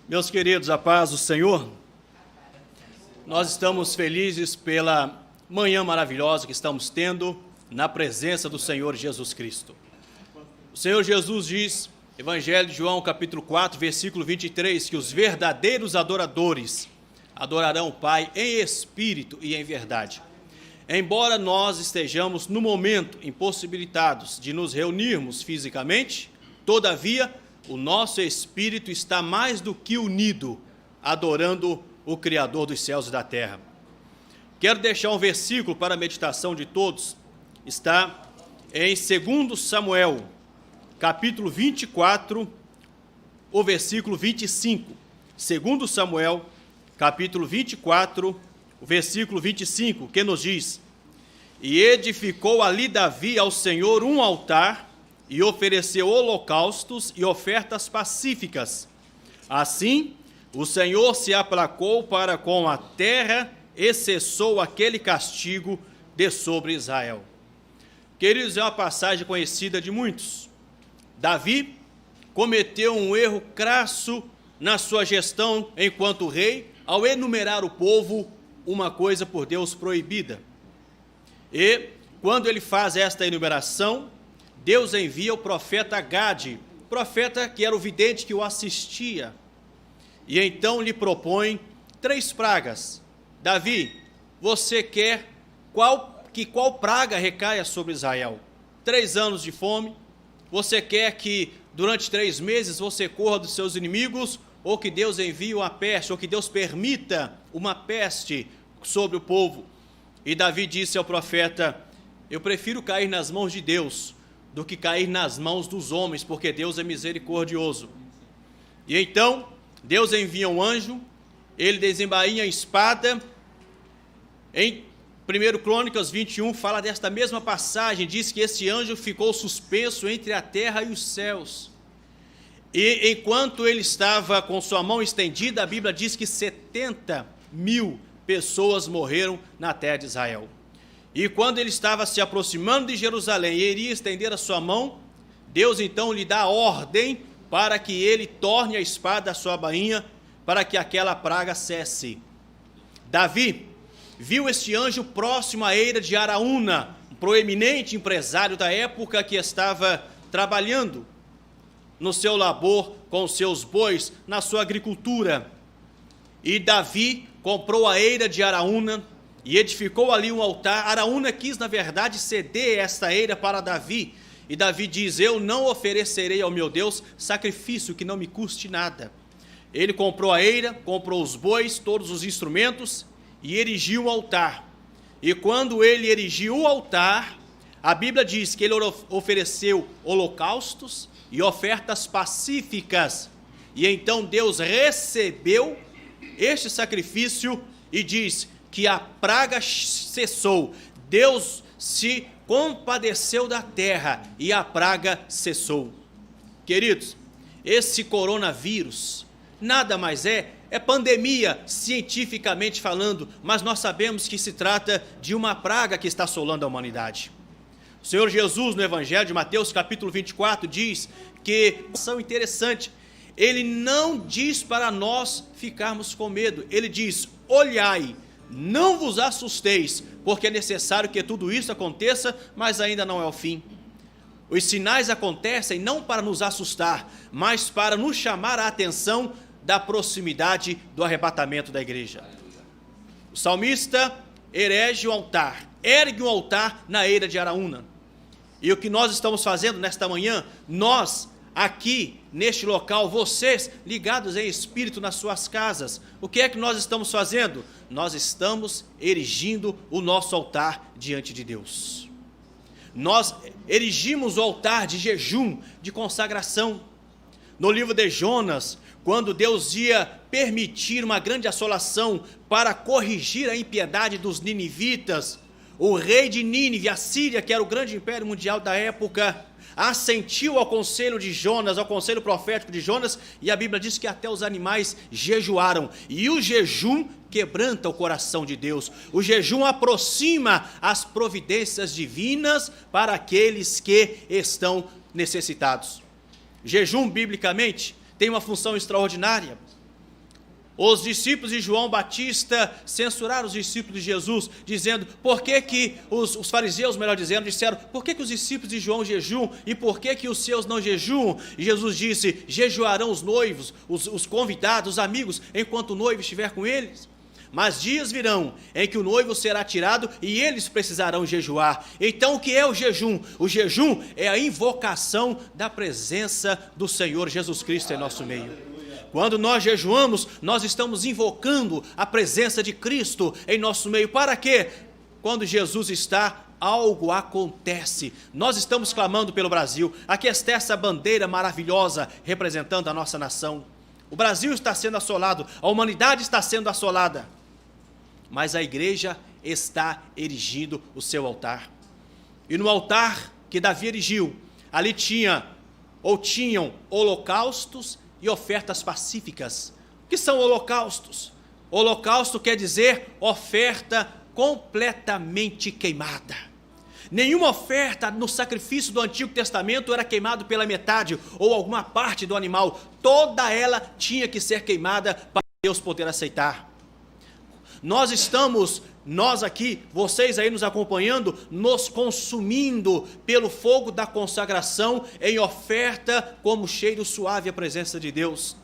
Meus queridos, a paz do Senhor, nós estamos felizes pela manhã maravilhosa que estamos tendo na presença do Senhor Jesus Cristo. O Senhor Jesus diz, Evangelho de João, capítulo 4, versículo 23, que os verdadeiros adoradores adorarão o Pai em espírito e em verdade. Embora nós estejamos, no momento, impossibilitados de nos reunirmos fisicamente, todavia, o nosso espírito está mais do que unido, adorando o Criador dos céus e da terra. Quero deixar um versículo para a meditação de todos, está em 2 Samuel, capítulo 24, o versículo 25. 2 Samuel, capítulo 24, o versículo 25, que nos diz: E edificou ali Davi ao Senhor um altar, e ofereceu holocaustos e ofertas pacíficas. Assim, o Senhor se aplacou para com a terra e cessou aquele castigo de sobre Israel. Queridos, é uma passagem conhecida de muitos. Davi cometeu um erro crasso na sua gestão enquanto rei, ao enumerar o povo uma coisa por Deus proibida. E, quando ele faz esta enumeração, Deus envia o profeta Gade, profeta que era o vidente que o assistia, e então lhe propõe 3 pragas. Davi, você quer que qual praga recaia sobre Israel? 3 anos de fome? Você quer que durante 3 meses você corra dos seus inimigos, ou que Deus envie uma peste, ou que Deus permita uma peste sobre o povo? E Davi disse ao profeta: eu prefiro cair nas mãos de Deus do que cair nas mãos dos homens, porque Deus é misericordioso. E então, Deus envia um anjo, ele desembainha a espada. Em 1 Crônicas 21, fala desta mesma passagem, diz que esse anjo ficou suspenso entre a terra e os céus. E enquanto ele estava com sua mão estendida, a Bíblia diz que 70.000 pessoas morreram na terra de Israel. E quando ele estava se aproximando de Jerusalém e iria estender a sua mão, Deus então lhe dá ordem para que ele torne a espada à sua bainha, para que aquela praga cesse. Davi viu este anjo próximo à eira de Araúna, um proeminente empresário da época que estava trabalhando no seu labor com os seus bois, na sua agricultura. E Davi comprou a eira de Araúna e edificou ali um altar. Araúna quis, na verdade, ceder esta eira para Davi. E Davi diz: eu não oferecerei ao meu Deus sacrifício que não me custe nada. Ele comprou a eira, comprou os bois, todos os instrumentos e erigiu o altar. E quando ele erigiu o altar, a Bíblia diz que ele ofereceu holocaustos e ofertas pacíficas. E então Deus recebeu este sacrifício e diz que a praga cessou. Deus se compadeceu da terra e a praga cessou. Queridos, esse coronavírus nada mais é pandemia, cientificamente falando, mas nós sabemos que se trata de uma praga que está assolando a humanidade. O Senhor Jesus, no Evangelho de Mateus, capítulo 24, diz que, ação interessante, ele não diz para nós ficarmos com medo, ele diz: olhai, não vos assusteis, porque é necessário que tudo isso aconteça, mas ainda não é o fim. Os sinais acontecem não para nos assustar, mas para nos chamar a atenção da proximidade do arrebatamento da igreja. O salmista erige um altar, ergue um altar na eira de Araúna. E o que nós estamos fazendo nesta manhã, nós aqui neste local, vocês ligados em espírito nas suas casas, o que é que nós estamos fazendo? Nós estamos erigindo o nosso altar diante de Deus. Nós erigimos o altar de jejum, de consagração. No livro de Jonas, quando Deus ia permitir uma grande assolação para corrigir a impiedade dos ninivitas, o rei de Nínive, a Síria, que era o grande império mundial da época, assentiu ao conselho de Jonas, ao conselho profético de Jonas, e a Bíblia diz que até os animais jejuaram. E o jejum quebranta o coração de Deus. O jejum aproxima as providências divinas para aqueles que estão necessitados. Jejum, biblicamente, tem uma função extraordinária. Os discípulos de João Batista censuraram os discípulos de Jesus, dizendo, por que os fariseus, melhor dizendo, disseram, por que os discípulos de João jejuam e por que os seus não jejuam? E Jesus disse, jejuarão os noivos, os convidados, os amigos, enquanto o noivo estiver com eles. Mas dias virão em que o noivo será tirado e eles precisarão jejuar. Então o que é o jejum? O jejum é a invocação da presença do Senhor Jesus Cristo em nosso meio. Quando nós jejuamos, nós estamos invocando a presença de Cristo em nosso meio. Para quê? Quando Jesus está, algo acontece. Nós estamos clamando pelo Brasil. Aqui está essa bandeira maravilhosa representando a nossa nação. O Brasil está sendo assolado, a humanidade está sendo assolada. Mas a igreja está erigindo o seu altar. E no altar que Davi erigiu, ali tinham holocaustos e ofertas pacíficas. O que são holocaustos? Holocausto quer dizer oferta completamente queimada. Nenhuma oferta no sacrifício do Antigo Testamento era queimado pela metade ou alguma parte do animal. Toda ela tinha que ser queimada para Deus poder aceitar. Nós aqui, vocês aí nos acompanhando, nos consumindo pelo fogo da consagração em oferta como cheiro suave à presença de Deus.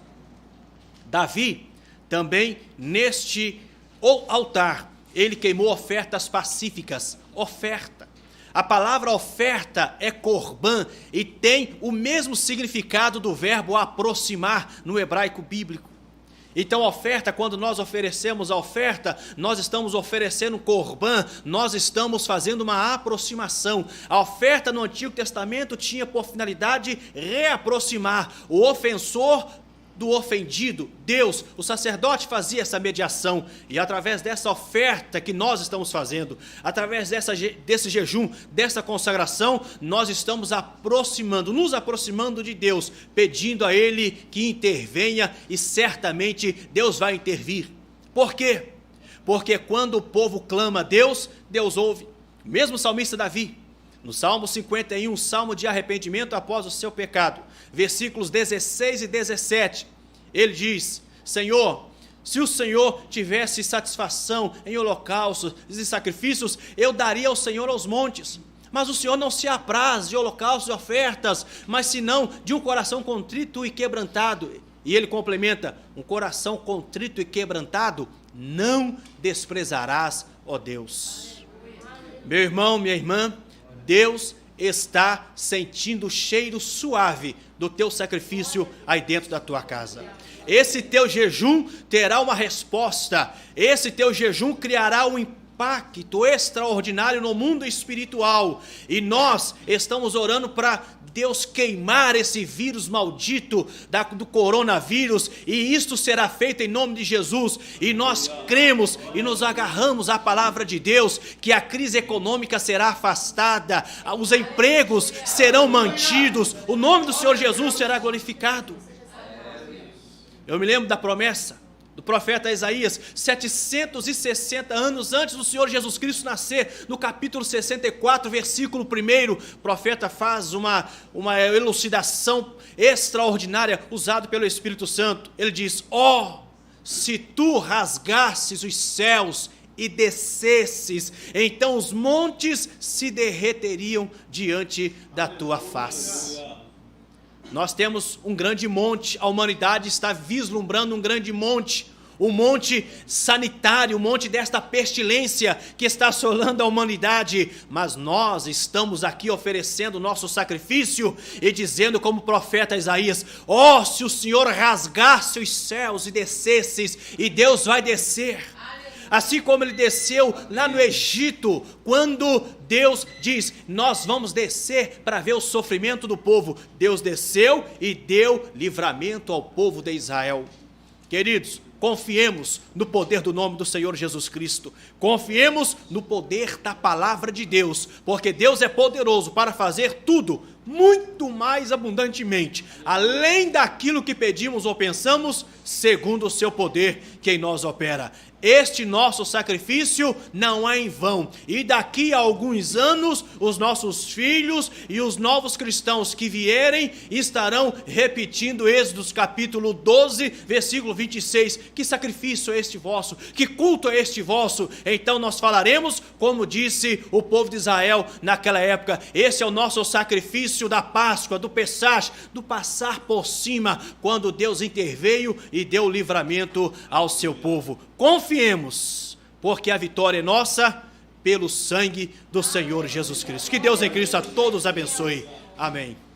Davi, também neste altar, ele queimou ofertas pacíficas, oferta. A palavra oferta é korban e tem o mesmo significado do verbo aproximar no hebraico bíblico. Então, oferta, quando nós oferecemos a oferta, nós estamos oferecendo korban, nós estamos fazendo uma aproximação. A oferta no Antigo Testamento tinha por finalidade reaproximar o ofensor do ofendido. Deus, o sacerdote fazia essa mediação, e através dessa oferta que nós estamos fazendo, através desse jejum, dessa consagração, nós estamos nos aproximando de Deus, pedindo a Ele que intervenha, e certamente Deus vai intervir. Por quê? Porque quando o povo clama a Deus, Deus ouve. O mesmo salmista Davi, no Salmo 51, salmo de arrependimento após o seu pecado, versículos 16 e 17, ele diz, Senhor, se o Senhor tivesse satisfação em holocaustos e sacrifícios, eu daria ao Senhor aos montes. Mas o Senhor não se apraz de holocaustos e ofertas, mas senão de um coração contrito e quebrantado. E ele complementa, um coração contrito e quebrantado não desprezarás, ó Deus. Meu irmão, minha irmã, Deus está sentindo o cheiro suave do teu sacrifício aí dentro da tua casa. Esse teu jejum terá uma resposta, esse teu jejum criará um impacto extraordinário no mundo espiritual, e nós estamos orando para Deus queimar esse vírus maldito do coronavírus, e isto será feito em nome de Jesus, e nós cremos e nos agarramos à palavra de Deus, que a crise econômica será afastada, os empregos serão mantidos, o nome do Senhor Jesus será glorificado. Eu me lembro da promessa do profeta Isaías, 760 anos antes do Senhor Jesus Cristo nascer, no capítulo 64, versículo 1, o profeta faz uma elucidação extraordinária, usado pelo Espírito Santo. Ele diz, se tu rasgasses os céus e descesses, então os montes se derreteriam diante da tua face. Nós temos um grande monte, a humanidade está vislumbrando um grande monte, um monte sanitário, um monte desta pestilência que está assolando a humanidade, mas nós estamos aqui oferecendo o nosso sacrifício e dizendo como o profeta Isaías, se o Senhor rasgasse os céus e descesses, e Deus vai descer. Assim como ele desceu lá no Egito, quando Deus diz, nós vamos descer para ver o sofrimento do povo. Deus desceu e deu livramento ao povo de Israel. Queridos, confiemos no poder do nome do Senhor Jesus Cristo. Confiemos no poder da palavra de Deus, porque Deus é poderoso para fazer tudo, muito mais abundantemente, além daquilo que pedimos ou pensamos, segundo o seu poder que em nós opera. Este nosso sacrifício não é em vão, e daqui a alguns anos os nossos filhos e os novos cristãos que vierem estarão repetindo Êxodo capítulo 12, versículo 26, que sacrifício é este vosso, que culto é este vosso. Então nós falaremos, como disse o povo de Israel naquela época, esse é o nosso sacrifício da Páscoa, do Pessach, do passar por cima, quando Deus interveio e deu livramento ao seu povo. Confiemos, porque a vitória é nossa pelo sangue do Senhor Jesus Cristo. Que Deus em Cristo a todos abençoe. Amém.